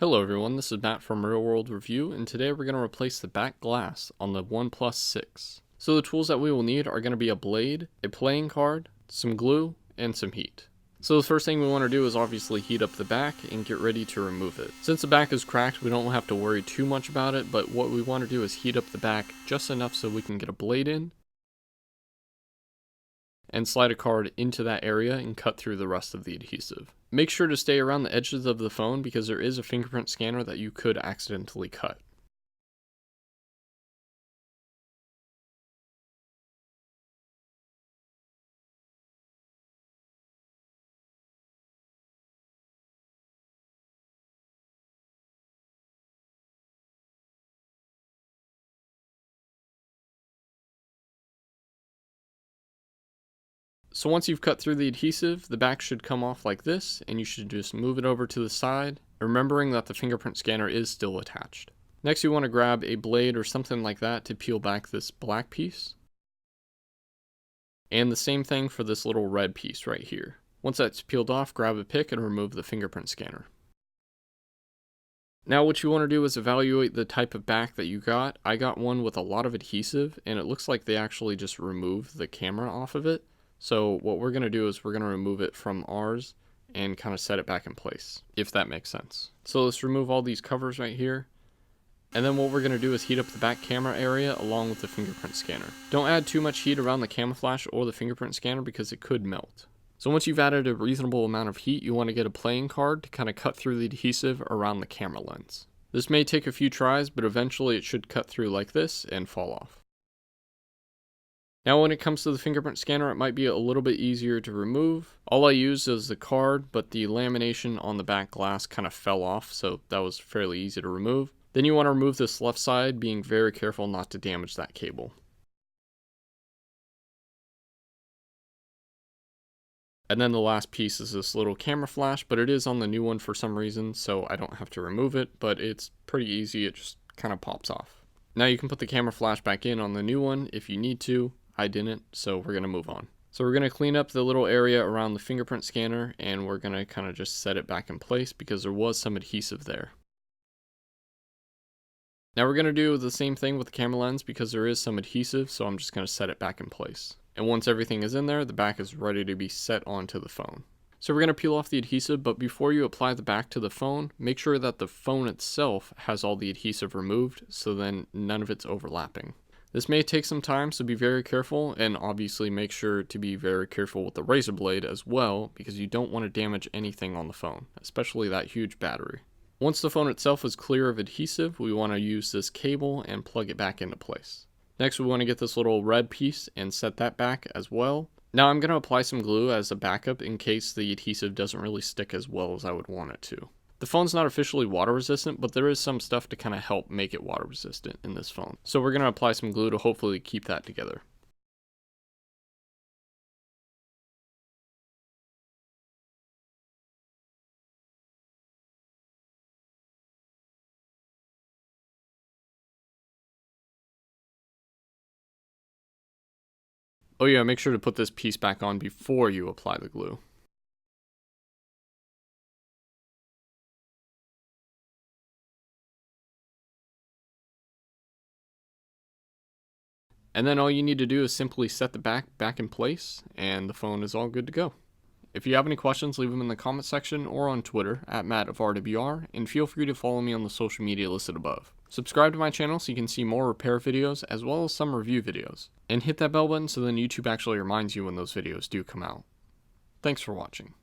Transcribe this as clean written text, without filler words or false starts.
Hello everyone, this is Matt from Real World Review, and today we're going to replace the back glass on the OnePlus 6. So the tools that we will need are going to be a blade, a playing card, some glue, and some heat. So the first thing we want to do is obviously heat up the back and get ready to remove it. Since the back is cracked, we don't have to worry too much about it, but what we want to do is heat up the back just enough so we can get a blade in, and slide a card into that area and cut through the rest of the adhesive. Make sure to stay around the edges of the phone because there is a fingerprint scanner that you could accidentally cut. So once you've cut through the adhesive, the back should come off like this, and you should just move it over to the side, remembering that the fingerprint scanner is still attached. Next, you want to grab a blade or something like that to peel back this black piece. And the same thing for this little red piece right here. Once that's peeled off, grab a pick and remove the fingerprint scanner. Now what you want to do is evaluate the type of back that you got. I got one with a lot of adhesive, and it looks like they actually just removed the camera off of it. So what we're going to do is we're going to remove it from ours and kind of set it back in place, if that makes sense. So let's remove all these covers right here. And then what we're going to do is heat up the back camera area along with the fingerprint scanner. Don't add too much heat around the camouflage or the fingerprint scanner because it could melt. So once you've added a reasonable amount of heat, you want to get a playing card to kind of cut through the adhesive around the camera lens. This may take a few tries, but eventually it should cut through like this and fall off. Now when it comes to the fingerprint scanner, it might be a little bit easier to remove. All I used is the card, but the lamination on the back glass kind of fell off, so that was fairly easy to remove. Then you want to remove this left side, being very careful not to damage that cable. And then the last piece is this little camera flash, but it is on the new one for some reason, so I don't have to remove it, but it's pretty easy, it just kind of pops off. Now you can put the camera flash back in on the new one if you need to. I didn't, so we're going to move on. So we're going to clean up the little area around the fingerprint scanner, and we're going to kind of just set it back in place because there was some adhesive there. Now we're going to do the same thing with the camera lens because there is some adhesive, so I'm just going to set it back in place. And once everything is in there, the back is ready to be set onto the phone. So we're going to peel off the adhesive, but before you apply the back to the phone, make sure that the phone itself has all the adhesive removed, so then none of it's overlapping. This may take some time, so be very careful, and obviously make sure to be very careful with the razor blade as well, because you don't want to damage anything on the phone, especially that huge battery. Once the phone itself is clear of adhesive, we want to use this cable and plug it back into place. Next, we want to get this little red piece and set that back as well. Now I'm going to apply some glue as a backup in case the adhesive doesn't really stick as well as I would want it to. The phone's not officially water resistant, but there is some stuff to kind of help make it water resistant in this phone. So we're going to apply some glue to hopefully keep that together. Oh yeah, make sure to put this piece back on before you apply the glue. And then all you need to do is simply set the back in place, and the phone is all good to go. If you have any questions, leave them in the comment section or on Twitter at @MattofRWR, and feel free to follow me on the social media listed above. Subscribe to my channel so you can see more repair videos as well as some review videos. And hit that bell button so then YouTube actually reminds you when those videos do come out. Thanks for watching.